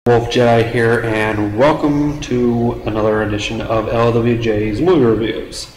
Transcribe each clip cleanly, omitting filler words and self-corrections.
LWJ here, and welcome to another edition of LWJ's movie reviews.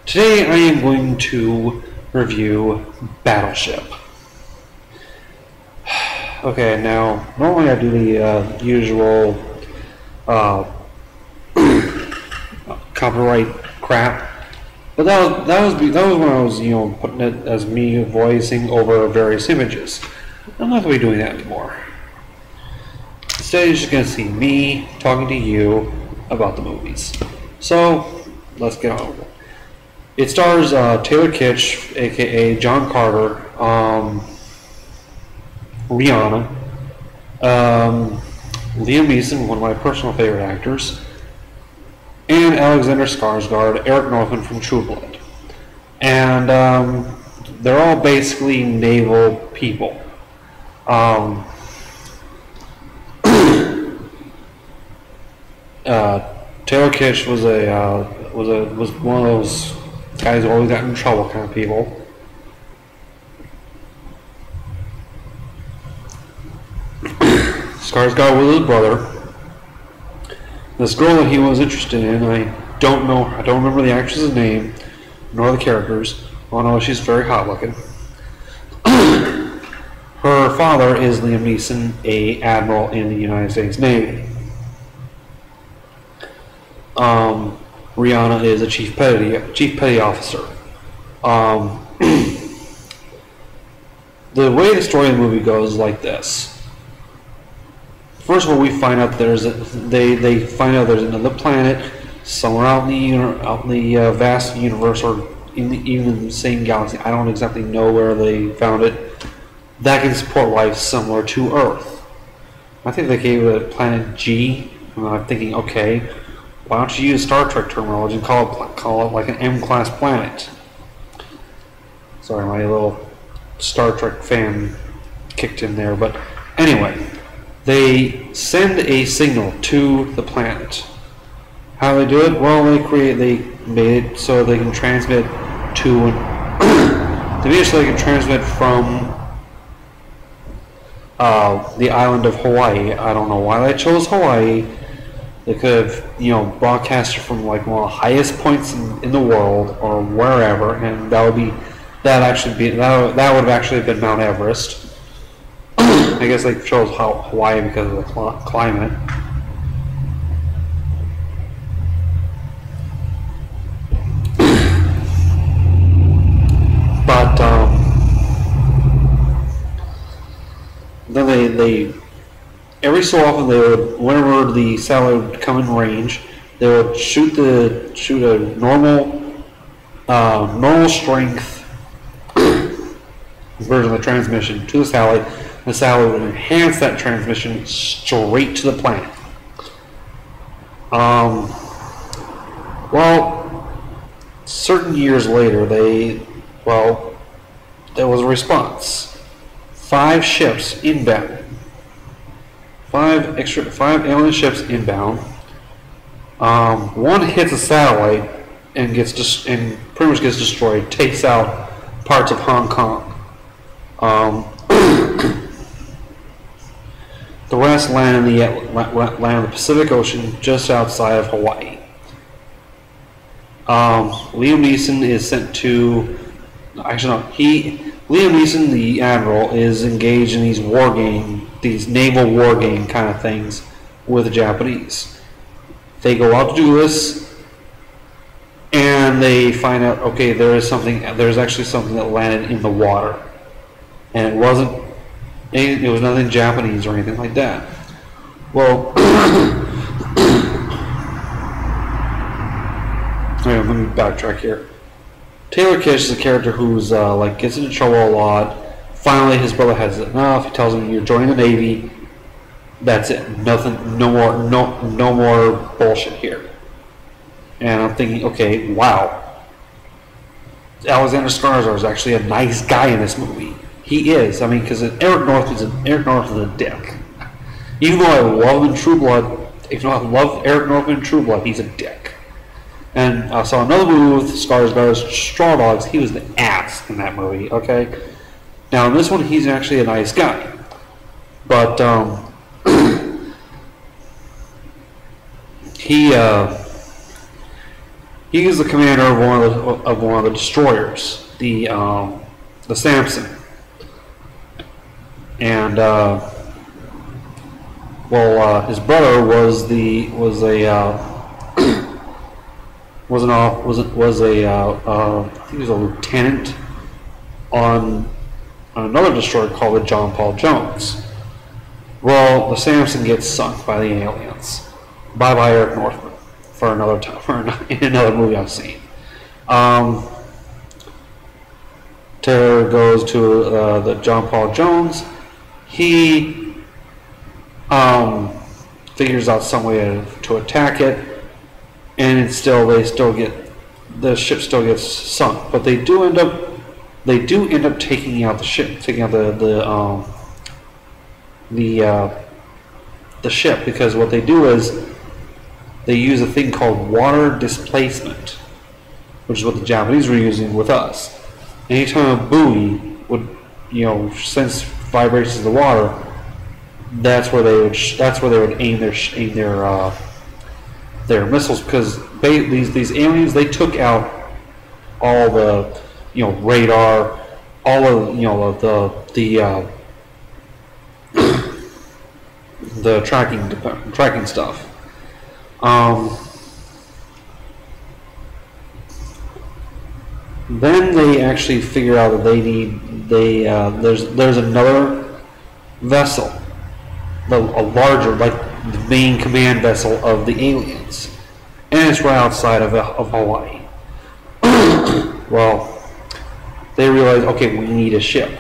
Today I am going to review Battleship. Okay, now normally I do the usual copyright crap, but that was when I was putting it as me voicing over various images. I'm not going to be doing that anymore. Instead, you're just going to see me talking to you about the movies. So, let's get on with it. It stars Taylor Kitsch, aka John Carter, Rihanna, Liam Neeson, one of my personal favorite actors, and Alexander Skarsgård, Eric Northman from True Blood. And they're all basically naval people. Taylor Kitsch was one of those guys who always got in trouble kind of people. Skarsgård was his brother. This girl that he was interested in, I don't remember the actress's name, nor the characters. All I know she's very hot looking. Her father is Liam Neeson, a admiral in the United States Navy. Rihanna is a chief petty officer. The way the story of the movie goes is like this. First of all, we find out they find out there's another planet somewhere out in the vast universe, or even in the same galaxy. I don't exactly know where they found it, that can support life similar to Earth. I think they gave it Planet G. And I'm thinking, okay, why don't you use Star Trek terminology and call it like an M-class planet? Sorry, my little Star Trek fan kicked in there, but anyway, they send a signal to the planet. How do they do it? Well, they made it so they can transmit from the island of Hawaii. I don't know why they chose Hawaii. They could have, broadcast from like one of the highest points in the world or wherever, and that would have actually been Mount Everest. I guess they chose Hawaii because of the climate. But then they every so often whenever the satellite would come in range, they would shoot a normal strength version of the transmission to the satellite. The satellite would enhance that transmission straight to the planet. Well, certain years later, there was a response. 5 ships inbound. 5 alien ships inbound. One hits a satellite and pretty much gets destroyed. Takes out parts of Hong Kong. The rest land in the Pacific Ocean just outside of Hawaii. Liam Neeson is sent to. Actually, no. Liam Neeson, the admiral, is engaged in these naval war game kind of things with the Japanese. They go out to do this, and they find out, okay, there's actually something that landed in the water, and it was nothing Japanese or anything like that. Well, let me backtrack here. Taylor Kitsch is a character who's gets into trouble a lot. Finally, his brother has enough. He tells him, "You're joining the Navy. That's it. Nothing. No more bullshit here." And I'm thinking, okay, wow. Alexander Skarsgård is actually a nice guy in this movie. He is. I mean, because Eric Northman's a dick. Even though I love him in True Blood, Eric Northman in True Blood, he's a dick. And I saw another movie with Skarsgård, Straw Dogs. He was the ass in that movie. Okay. Now in this one, he's actually a nice guy, but he he is the commander of one of the destroyers, the Samson, and his brother was I think he was a lieutenant on another destroyer called the John Paul Jones. Well, the Samson gets sunk by the aliens. Bye bye, Eric Northman, for another time, in another movie I've seen. Taylor goes to the John Paul Jones. He figures out some way to attack it, and the ship still gets sunk. But they do end up taking out the ship, taking out the ship, because what they do is they use a thing called water displacement, which is what the Japanese were using with us. Anytime a buoy would, sense vibrations of the water, that's where they would aim their missiles, because these aliens, they took out all the radar, all of the tracking stuff. Then they actually figure out that there's another vessel, a larger, like the main command vessel of the aliens, and it's right outside of Hawaii. Well, they realize, okay, we need a ship.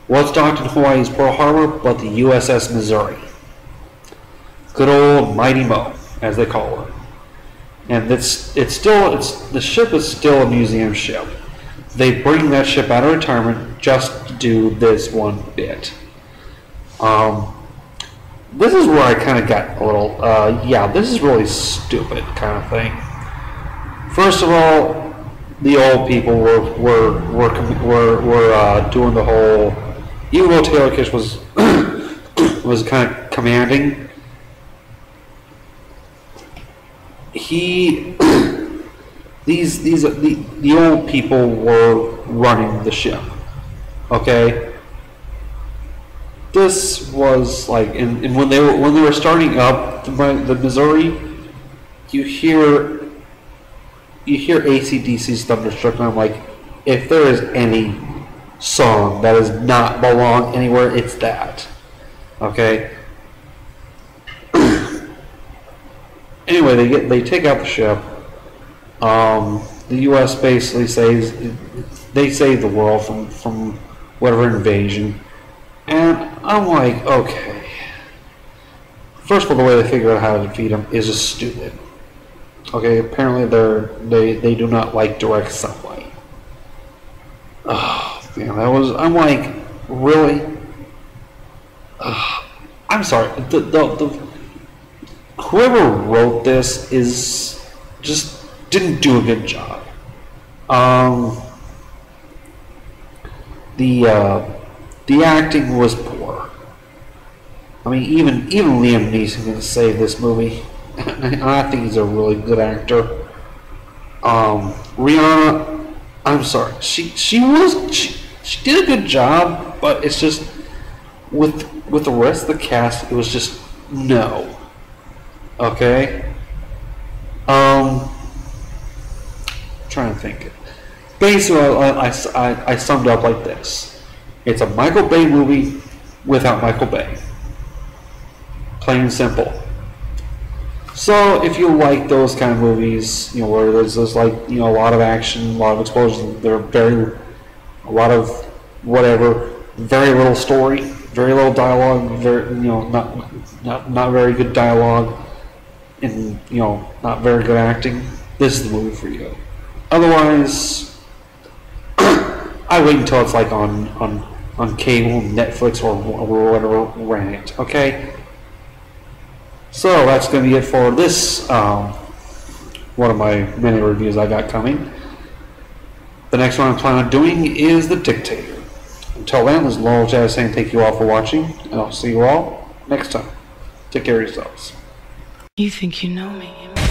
What's docked in Hawaii's Pearl Harbor but the USS Missouri? Good old Mighty Mo, as they call her. And the ship is still a museum ship. They bring that ship out of retirement just to do this one bit. This is where I kind of got a little, this is really stupid kind of thing. First of all, the old people were doing the whole. Even though Taylor Kitsch was kind of commanding, the old people were running the ship. Okay, this was like, and when they were starting up the Missouri, you hear AC/DC's Thunderstruck, and I'm like, if there is any song that does not belong anywhere, it's that. Okay. Anyway, they take out the ship. The U.S. basically saves the world from whatever invasion, and I'm like, okay. First of all, the way they figure out how to defeat them is just stupid. Okay, apparently they do not like direct sunlight. Oh man, I'm like, really? I'm sorry. Whoever wrote this just didn't do a good job. The acting was poor. I mean, even Liam Neeson can save this movie. I think he's a really good actor. Rihanna, I'm sorry, she did a good job, but it's just with the rest of the cast, it was just no. Okay. I'm trying to think. Basically, I summed up like this: it's a Michael Bay movie without Michael Bay. Plain and simple. So if you like those kind of movies, where there's like, a lot of action, a lot of explosions, a lot of whatever, very little story, very little dialogue, very, not very good dialogue, and not very good acting, this is the movie for you. Otherwise, I wait until it's like on cable, Netflix, or whatever, rent it. Okay. So that's going to be it for this, one of my many reviews I got coming. The next one I'm planning on doing is The Dictator. Until then, this is LWJ saying thank you all for watching, and I'll see you all next time. Take care of yourselves. You think you know me.